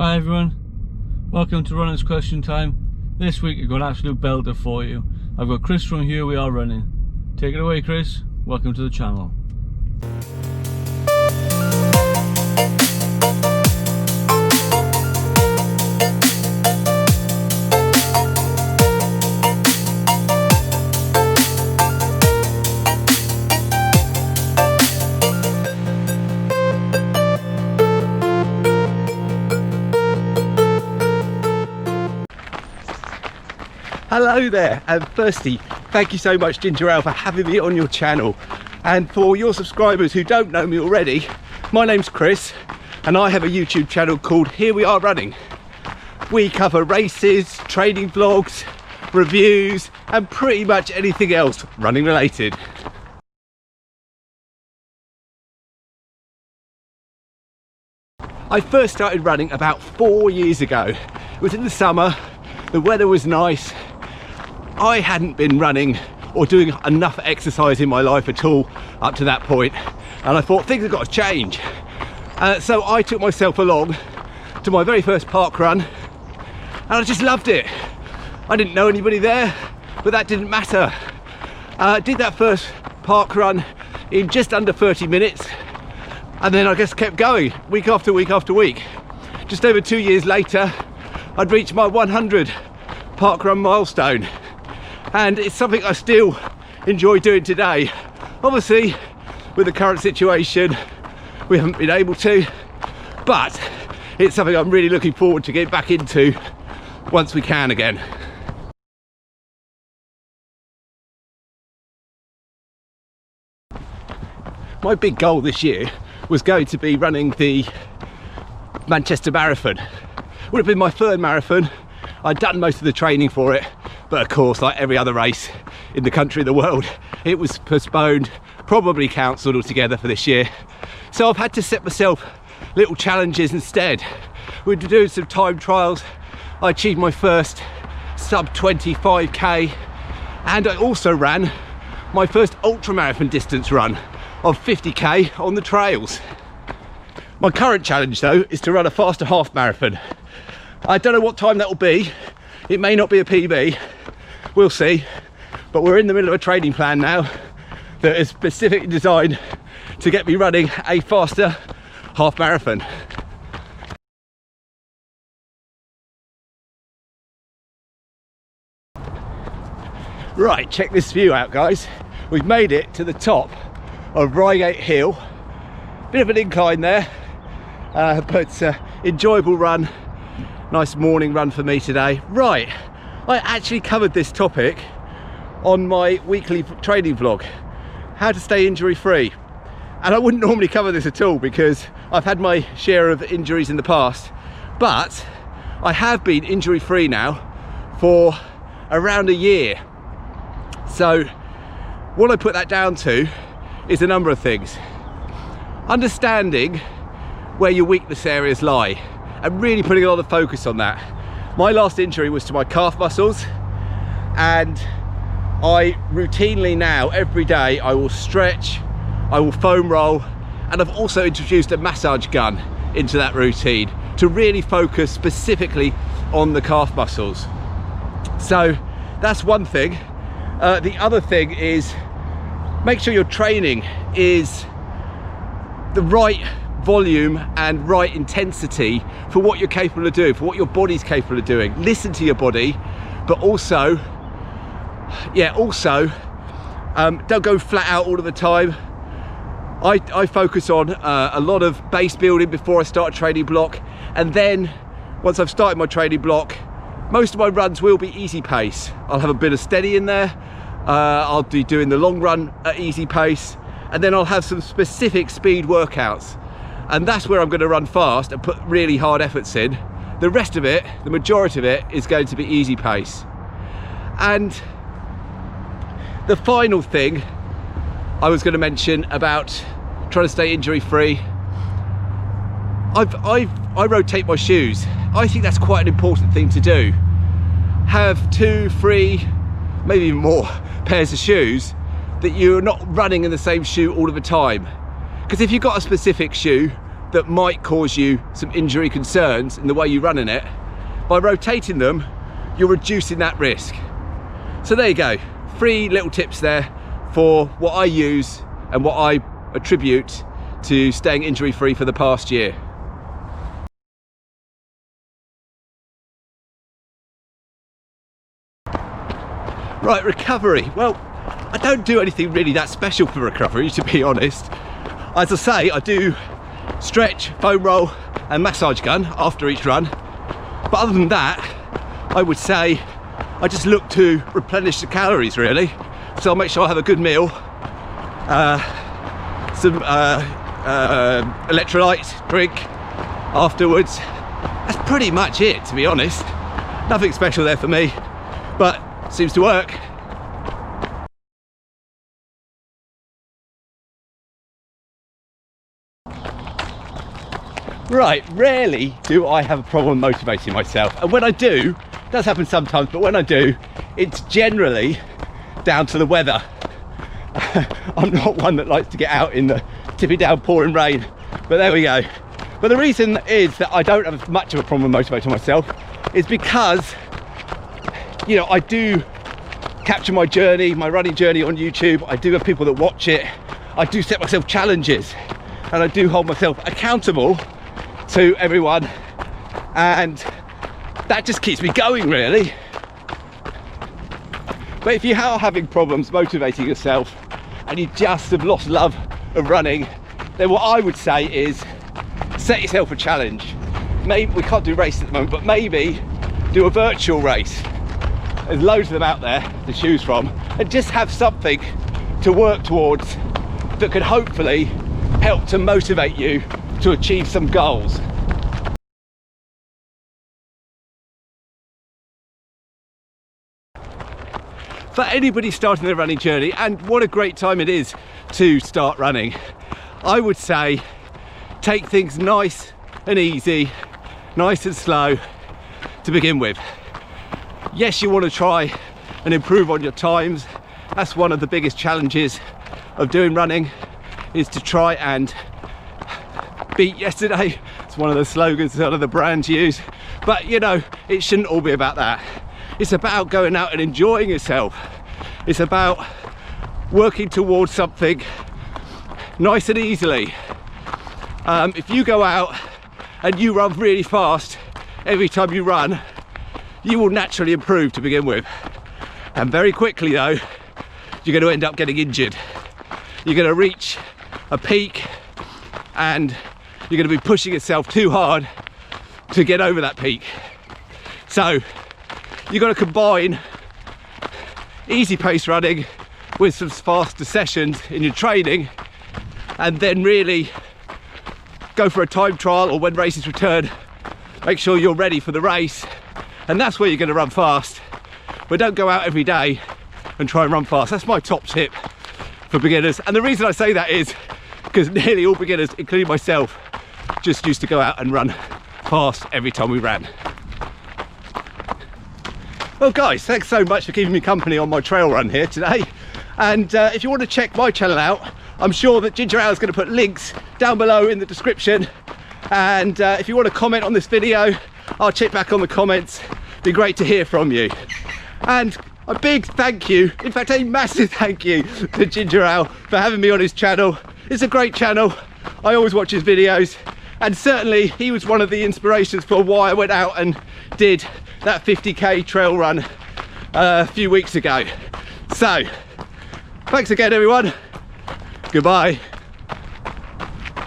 Hi everyone, welcome to Runners Question Time. This week I've got an absolute belter for you. I've got Chris from Here We Are Running. Take it away, Chris. Welcome to the channel. Hello there, and firstly, thank you so much Ginger Ale for having me on your channel. And for your subscribers who don't know me already, my name's Chris and I have a YouTube channel called Here We Are Running. We cover races, training vlogs, reviews and pretty much anything else running related. I first started running about 4 years ago. It was in the summer, the weather was nice. I hadn't been running or doing enough exercise in my life at all up to that point, and I thought things have got to change. So I took myself along to my very first park run and I just loved it. I didn't know anybody there, but that didn't matter. I did that first park run in just under 30 minutes and then I just kept going week after week after week. Just over 2 years later, I'd reached my 100 park run milestone, and it's something I still enjoy doing today. Obviously, with the current situation, we haven't been able to, but it's something I'm really looking forward to get back into once we can again. My big goal this year was going to be running the Manchester Marathon. Would have been my third marathon. I'd done most of the training for it, but of course, like every other race in the country, the world, it was postponed, probably cancelled altogether for this year. So I've had to set myself little challenges instead. We're doing some time trials. I achieved my first sub 25k, and I also ran my first ultra marathon distance run of 50k on the trails. My current challenge though is to run a faster half marathon. I don't know what time that will be. It may not be a PB, we'll see. But we're in the middle of a training plan now that is specifically designed to get me running a faster half marathon. Right, check this view out, guys. We've made it to the top of Reigate Hill. Bit of an incline there, but enjoyable run. Nice morning run for me today. Right, I actually covered this topic on my weekly training vlog, how to stay injury free. And I wouldn't normally cover this at all because I've had my share of injuries in the past, but I have been injury free now for around a year. So what I put that down to is a number of things. Understanding where your weakness areas lie and really putting a lot of focus on that. My last injury was to my calf muscles, and I routinely now, every day, I will stretch, I will foam roll, and I've also introduced a massage gun into that routine to really focus specifically on the calf muscles. So that's one thing. The other thing is make sure your training is the right volume and right intensity for what you're capable of doing, for what your body's capable of doing. Listen to your body, but also don't go flat out all of the time. I focus on a lot of base building before I start a training block, and then once I've started my training block, most of my runs will be easy pace. I'll have a bit of steady in there. I'll be doing the long run at easy pace, and then I'll have some specific speed workouts. And that's where I'm going to run fast and put really hard efforts in. The rest of it, the majority of it, is going to be easy pace. And the final thing I was going to mention about trying to stay injury free, I rotate my shoes. I think that's quite an important thing to do. Have 2, 3, maybe even more pairs of shoes that you're not running in the same shoe all of the time. Because if you've got a specific shoe that might cause you some injury concerns in the way you run in it, by rotating them, you're reducing that risk. So there you go, 3 little tips there for what I use and what I attribute to staying injury free for the past year. Right, recovery. Well, I don't do anything really that special for recovery, to be honest. As I say, I do stretch, foam roll and massage gun after each run. But other than that, I would say I just look to replenish the calories really. So I'll make sure I have a good meal, some electrolyte drink afterwards. That's pretty much it, to be honest. Nothing special there for me, but seems to work. Right, rarely do I have a problem motivating myself, and when I do, it does happen sometimes, but when I do, it's generally down to the weather. I'm not one that likes to get out in the tipping down pouring rain, but there we go. But the reason is that I don't have much of a problem motivating myself is because, you know, I do capture my journey, my running journey on YouTube. I do have people that watch it. I do set myself challenges and I do hold myself accountable to everyone, and that just keeps me going really. But if you are having problems motivating yourself and you just have lost love of running, then what I would say is set yourself a challenge. Maybe we can't do races at the moment, but maybe do a virtual race. There's loads of them out there to choose from, and just have something to work towards that could hopefully help to motivate you to achieve some goals. For anybody starting their running journey, and what a great time it is to start running, I would say take things nice and easy, nice and slow to begin with. Yes, you want to try and improve on your times. That's one of the biggest challenges of doing running, is to try and beat yesterday. It's one of the slogans that other brands use, but you know, it shouldn't all be about that. It's about going out and enjoying yourself. It's about working towards something nice and easily. If you go out and you run really fast every time you run, you will naturally improve to begin with, and very quickly though you're going to end up getting injured. You're going to reach a peak and you're going to be pushing yourself too hard to get over that peak. So you've got to combine easy pace running with some faster sessions in your training, and then really go for a time trial, or when races return, make sure you're ready for the race, and that's where you're going to run fast. But don't go out every day and try and run fast. That's my top tip for beginners, and the reason I say that is because nearly all beginners, including myself, just used to go out and run fast every time we ran. Well guys, thanks so much for keeping me company on my trail run here today, and if you want to check my channel out, I'm sure that Ginger Ale is going to put links down below in the description, and if you want to comment on this video, I'll check back on the comments. Be great to hear from you. And a big thank you, in fact a massive thank you to Ginger Ale for having me on his channel. It's a great channel, I always watch his videos, and certainly he was one of the inspirations for why I went out and did that 50k trail run a few weeks ago. So thanks again everyone, goodbye.